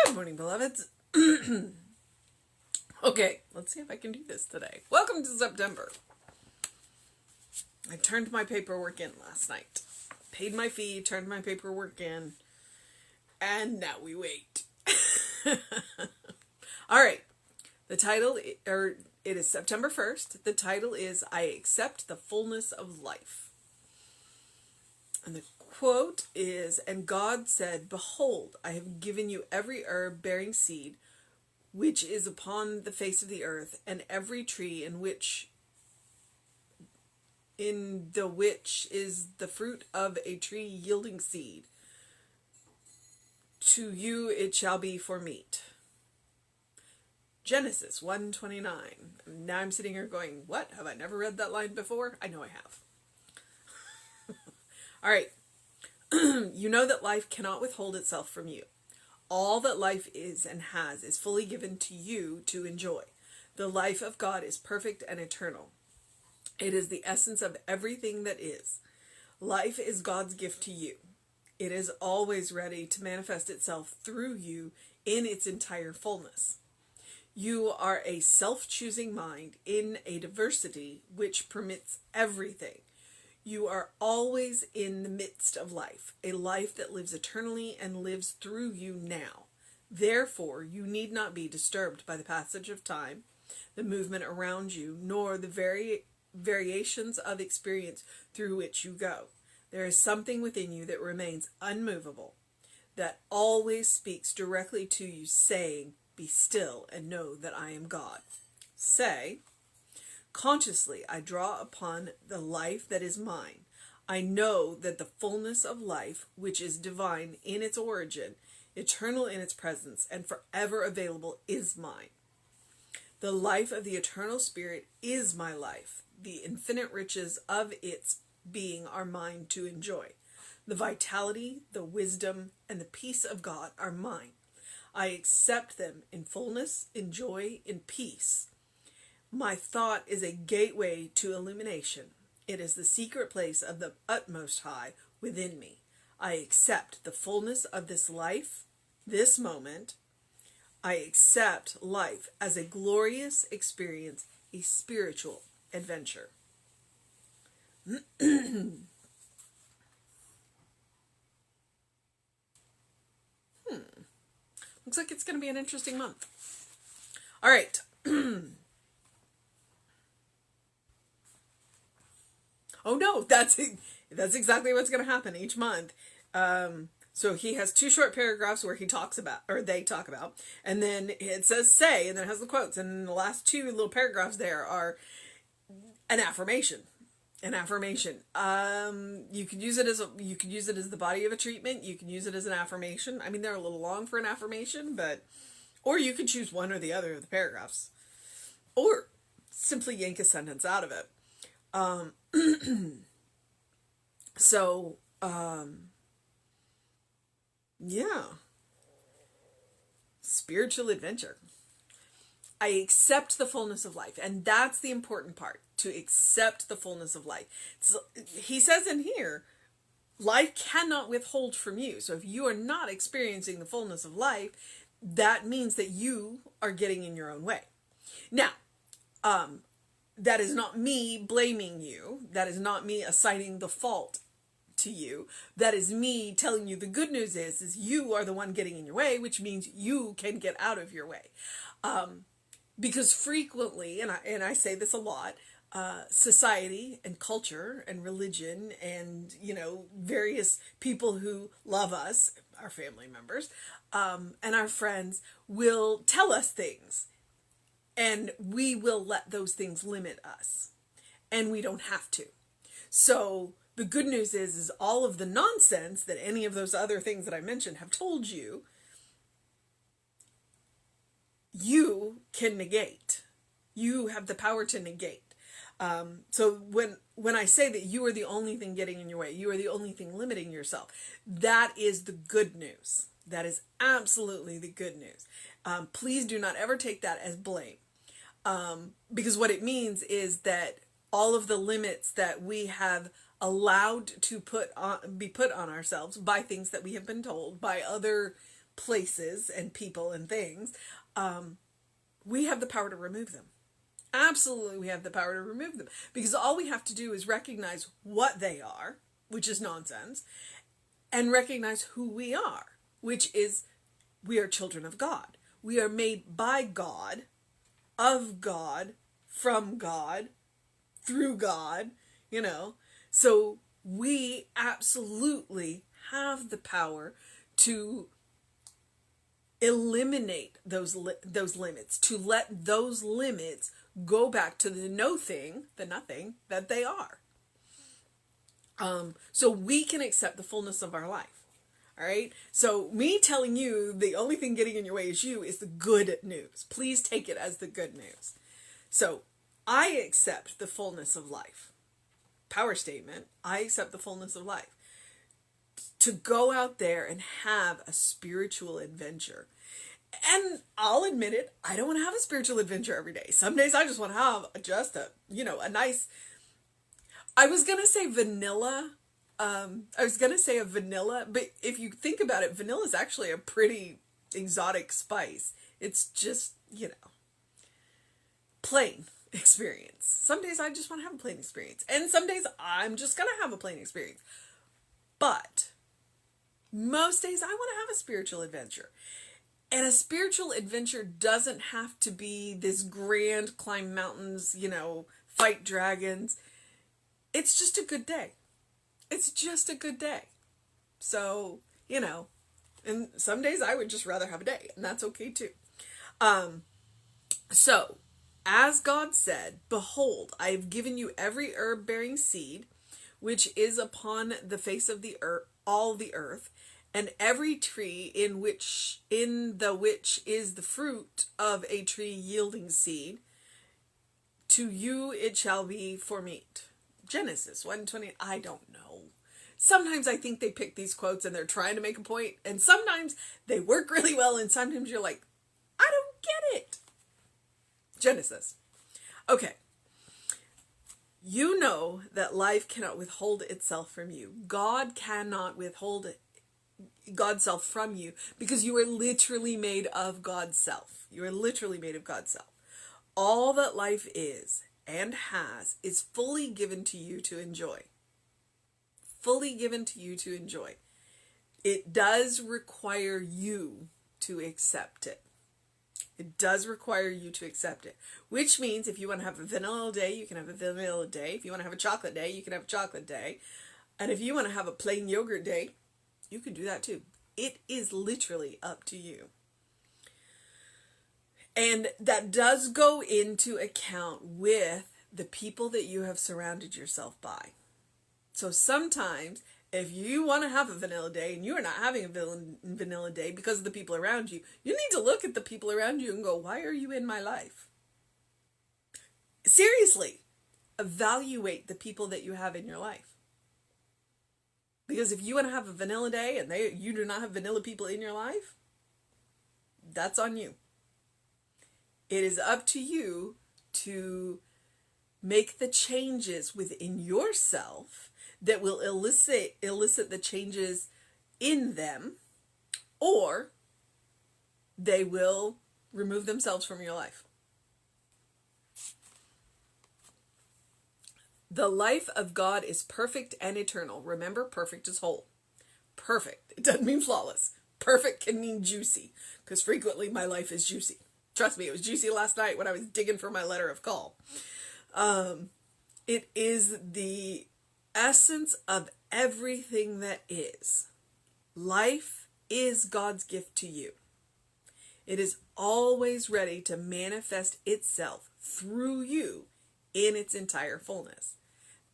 Good morning, beloveds. Okay, let's see if I can do this today. Welcome to September. I turned my paperwork in last night. Paid my fee, turned my paperwork in, and now we wait. Alright, the title, it is September 1st. The title is, I Accept the Fullness of Life. And the quote is, and God said, Behold, I have given you every herb bearing seed, which is upon the face of the earth, and every tree in the which is the fruit of a tree yielding seed. To you it shall be for meat. Genesis 1:29. Now I'm sitting here going, what? Have I never read that line before? I know I have. All right. You know that life cannot withhold itself from you. All that life is and has is fully given to you to enjoy. The life of God is perfect and eternal. It is the essence of everything that is. Life is God's gift to you. It is always ready to manifest itself through you in its entire fullness. You are a self-choosing mind in a diversity which permits everything. You are always in the midst of life, a life that lives eternally and lives through you now. Therefore, you need not be disturbed by the passage of time, the movement around you, nor the variations of experience through which you go. There is something within you that remains unmovable, that always speaks directly to you, saying, Be still and know that I am God. Say, consciously, I draw upon the life that is mine. I know that the fullness of life, which is divine in its origin, eternal in its presence, and forever available, is mine. The life of the eternal spirit is my life. The infinite riches of its being are mine to enjoy. The vitality, the wisdom, and the peace of God are mine. I accept them in fullness, in joy, in peace. My thought is a gateway to illumination. It is the secret place of the utmost high within me. I accept the fullness of this life, this moment. I accept life as a glorious experience, a spiritual adventure. Looks like it's going to be an interesting month. All right. Oh no, that's exactly what's going to happen each month. So he has two short paragraphs where they talk about, and then it says say, and then it has the quotes, and the last two little paragraphs there are an affirmation. An affirmation. You could use it as the body of a treatment. You can use it as an affirmation. I mean, they're a little long for an affirmation, or you could choose one or the other of the paragraphs, or simply yank a sentence out of it. Yeah. Spiritual adventure. I accept the fullness of life. And that's the important part, to accept the fullness of life. So, he says in here, life cannot withhold from you. So if you are not experiencing the fullness of life, that means that you are getting in your own way. Now, that is not me blaming you. That is not me assigning the fault to you. That is me telling you the good news is you are the one getting in your way, which means you can get out of your way. Because frequently, and I say this a lot, society and culture and religion and, various people who love us, our family members, and our friends will tell us things. And we will let those things limit us. And we don't have to. So the good news is all of the nonsense that any of those other things that I mentioned have told you, you can negate. You have the power to negate. So when I say that you are the only thing getting in your way, you are the only thing limiting yourself, that is the good news. That is absolutely the good news. Please do not ever take that as blame. Because what it means is that all of the limits that we have allowed to be put on ourselves by things that we have been told, by other places and people and things, we have the power to remove them. Absolutely, we have the power to remove them. Because all we have to do is recognize what they are, which is nonsense, and recognize who we are, which is we are children of God. We are made by God, of God, from God, through God, you know. So we absolutely have the power to eliminate those limits, to let those limits go back to the nothing that they are. So we can accept the fullness of our life. All right. So me telling you the only thing getting in your way is you is the good news. Please take it as the good news. So I accept the fullness of life. Power statement. I accept the fullness of life. To go out there and have a spiritual adventure. And I'll admit it, I don't want to have a spiritual adventure every day. Some days I just want to have a nice, I was going to say vanilla. But if you think about it, vanilla is actually a pretty exotic spice. It's just, plain experience. Some days I just want to have a plain experience. And some days I'm just going to have a plain experience. But most days I want to have a spiritual adventure. And a spiritual adventure doesn't have to be this grand climb mountains, fight dragons. It's just a good day. It's just a good day. So, and some days I would just rather have a day, and that's okay too. So, as God said, behold, I have given you every herb bearing seed, which is upon the face of the earth, all the earth, and every tree in the which is the fruit of a tree yielding seed, to you it shall be for meat. Genesis 1:20. I don't know. Sometimes I think they pick these quotes and they're trying to make a point, and sometimes they work really well, and sometimes you're like, I don't get it. Genesis. Okay. You know that life cannot withhold itself from you. God cannot withhold God's self from you because you are literally made of God's self. You are literally made of God's self. All that life is and has is fully given to you to enjoy. Fully given to you to enjoy. It does require you to accept it. It does require you to accept it. Which means if you want to have a vanilla day, you can have a vanilla day. If you want to have a chocolate day, you can have a chocolate day. And if you want to have a plain yogurt day, you can do that too. It is literally up to you. And that does go into account with the people that you have surrounded yourself by. So sometimes if you want to have a vanilla day and you are not having a vanilla day because of the people around you, you need to look at the people around you and go, why are you in my life? Seriously, evaluate the people that you have in your life. Because if you want to have a vanilla day and you do not have vanilla people in your life, that's on you. It is up to you to make the changes within yourself that will elicit the changes in them, or they will remove themselves from your life. The life of God is perfect and eternal. Remember, perfect is whole. Perfect. It doesn't mean flawless. Perfect can mean juicy, because frequently my life is juicy. Trust me, it was juicy last night when I was digging for my letter of call. It is the essence of everything that is. Life is God's gift to you. It is always ready to manifest itself through you in its entire fullness.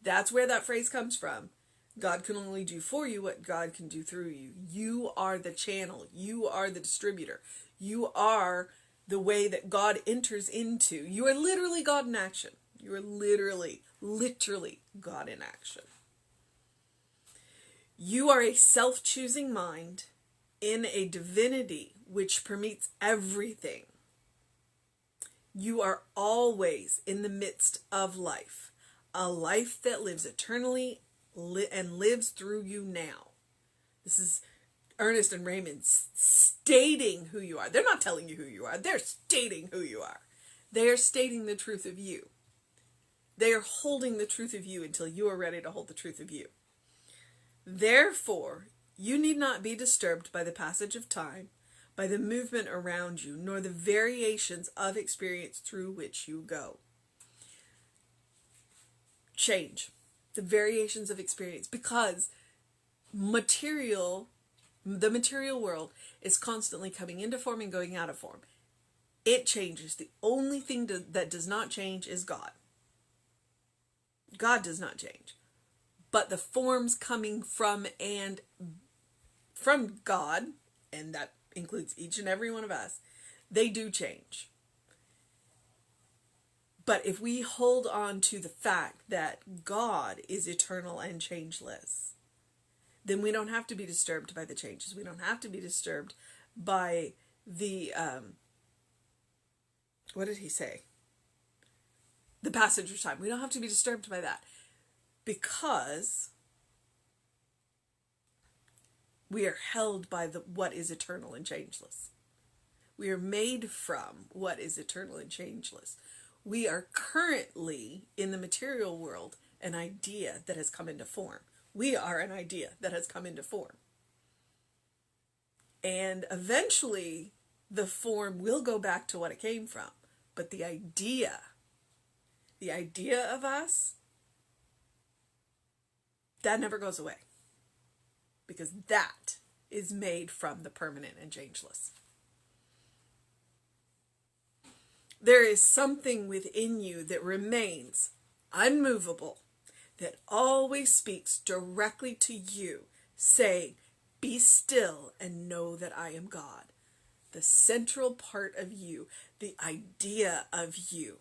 That's where that phrase comes from. God can only do for you what God can do through you. You are the channel. You are the distributor. You are the way that God enters into. You are literally God in action. You are literally God in action. You are a self-choosing mind in a divinity which permeates everything. You are always in the midst of life, a life that lives eternally and lives through you now. This is Ernest and Raymond's stating who you are. They're not telling you who you are. They're stating who you are. They are stating the truth of you. They are holding the truth of you until you are ready to hold the truth of you. Therefore, you need not be disturbed by the passage of time, by the movement around you, nor the variations of experience through which you go. Change. The variations of experience. Because the material world is constantly coming into form and going out of form. It changes. The only thing that does not change is God. God does not change. But the forms coming from God, and that includes each and every one of us, they do change. But if we hold on to the fact that God is eternal and changeless, then we don't have to be disturbed by the changes. We don't have to be disturbed by the, what did he say? The passage of time. We don't have to be disturbed by that. Because we are held by what is eternal and changeless. We are made from what is eternal and changeless. We are currently in the material world an idea that has come into form. We are an idea that has come into form. And eventually the form will go back to what it came from. But the idea of us, that never goes away. Because that is made from the permanent and changeless. There is something within you that remains unmovable, that always speaks directly to you, saying, "Be still and know that I am God." The central part of you, the idea of you.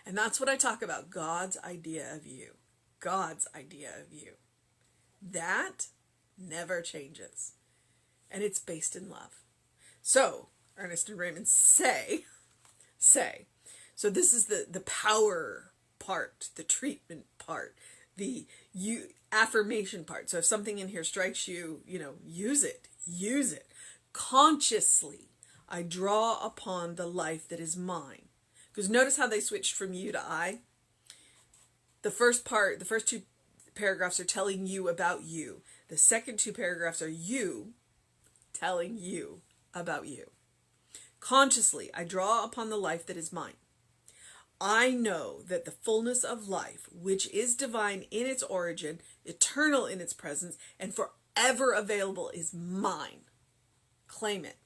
And that's what I talk about, God's idea of you. God's idea of you. That never changes. And it's based in love. So, Ernest and Raymond say, so this is the power part, the treatment part, the affirmation part. So if something in here strikes you, use it. Consciously, I draw upon the life that is mine. Because notice how they switched from you to I. The first two paragraphs are telling you about you. The second two paragraphs are you telling you about you. Consciously, I draw upon the life that is mine. I know that the fullness of life, which is divine in its origin, eternal in its presence, and forever available, is mine. Claim it.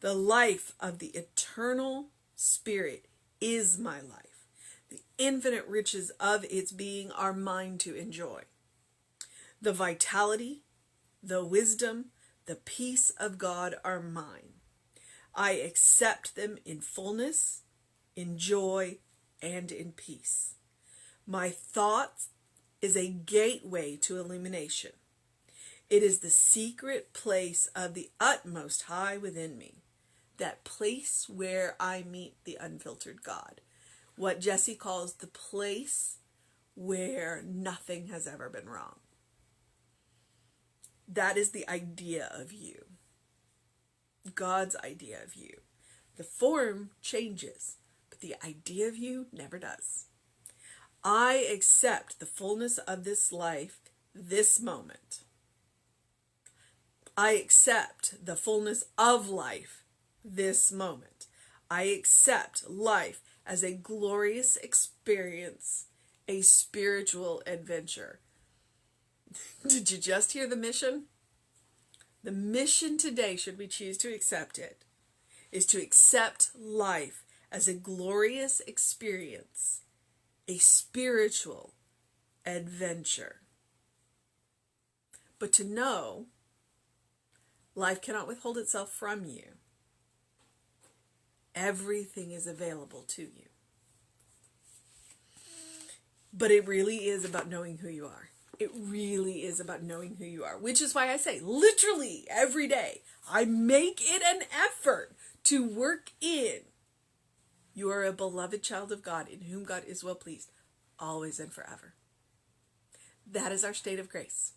The life of the eternal Spirit is my life. The infinite riches of its being are mine to enjoy. The vitality, the wisdom, the peace of God are mine. I accept them in fullness, in joy, and in peace. My thought is a gateway to illumination. It is the secret place of the utmost high within me, that place where I meet the unfiltered God. What Jesse calls the place where nothing has ever been wrong. That is the idea of you. God's idea of you. The form changes, but the idea of you never does. I accept the fullness of this life, this moment. I accept the fullness of life, this moment. I accept life as a glorious experience, a spiritual adventure. Did you just hear the mission? The mission today, should we choose to accept it, is to accept life as a glorious experience, a spiritual adventure. But to know life cannot withhold itself from you. Everything is available to you. But it really is about knowing who you are. It really is about knowing who you are, which is why I say literally every day, I make it an effort to work in. You are a beloved child of God in whom God is well pleased, always and forever. That is our state of grace.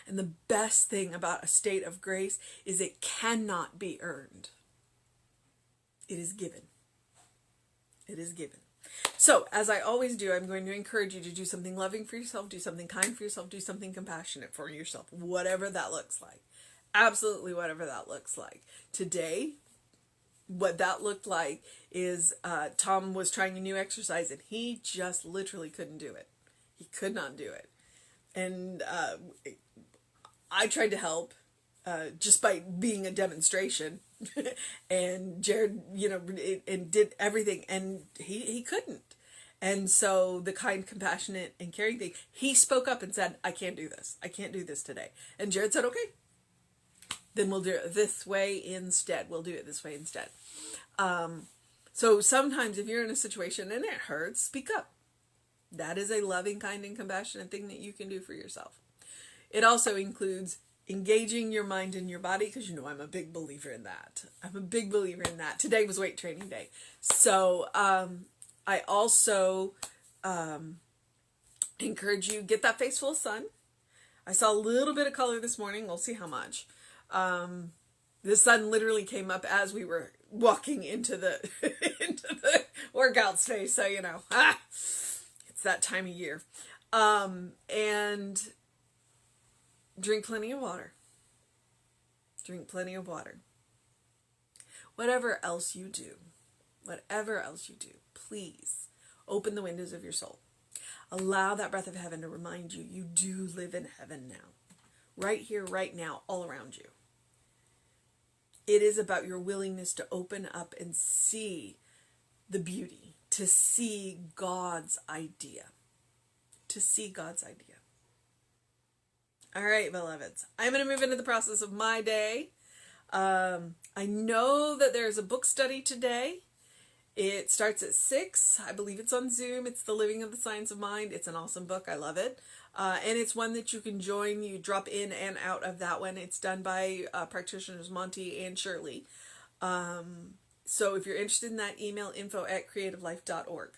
And the best thing about a state of grace is it cannot be earned. It is given. It is given. So, as I always do, I'm going to encourage you to do something loving for yourself, do something kind for yourself, do something compassionate for yourself, whatever that looks like. Absolutely whatever that looks like. Today, what that looked like is Tom was trying a new exercise and he just literally couldn't do it. He could not do it. And I tried to help just by being a demonstration. And Jared, and did everything, and he couldn't. And so the kind, compassionate, and caring thing, he spoke up and said, I can't do this. I can't do this today. And Jared said, okay, then we'll do it this way instead. We'll do it this way instead. So sometimes if you're in a situation and it hurts, speak up. That is a loving, kind, and compassionate thing that you can do for yourself. It also includes engaging your mind and your body, because I'm a big believer in that. I'm a big believer in that. Today was weight training day. So I also encourage you, get that face full of sun. I saw a little bit of color this morning. We'll see how much. The sun literally came up as we were walking into the into the workout space. So, it's that time of year. And drink plenty of water. Drink plenty of water. Whatever else you do, please open the windows of your soul. Allow that breath of heaven to remind you, you do live in heaven now. Right here, right now, all around you. It is about your willingness to open up and see the beauty, to see God's idea. To see God's idea. All right, beloveds. I'm going to move into the process of my day. I know that there's a book study today. It starts at 6. I believe it's on Zoom. It's The Living of the Science of Mind. It's an awesome book. I love it. And it's one that you can join. You drop in and out of that one. It's done by practitioners Monty and Shirley. So if you're interested in that, email info@creativelife.org.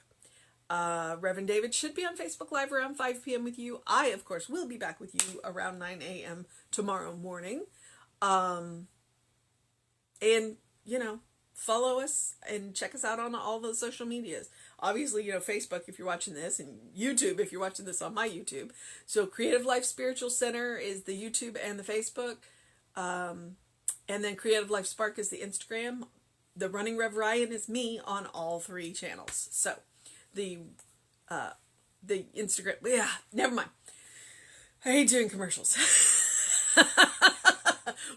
Reverend David should be on Facebook Live around 5 p.m. with you. I, of course, will be back with you around 9 a.m. tomorrow morning. And, follow us and check us out on all the social medias. Obviously, Facebook if you're watching this, and YouTube if you're watching this on my YouTube. So Creative Life Spiritual Center is the YouTube and the Facebook. And then Creative Life Spark is the Instagram. The Running Rev Ryan is me on all 3 channels. So the Instagram, never mind. I hate doing commercials.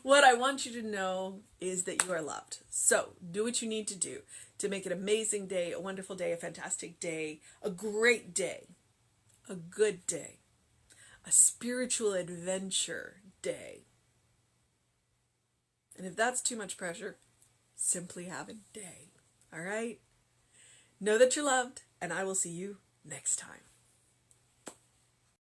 What I want you to know is that you are loved. So do what you need to do to make it an amazing day, a wonderful day, a fantastic day, a great day, a good day, a spiritual adventure day. And if that's too much pressure, simply have a day. All right? Know that you're loved, and I will see you next time.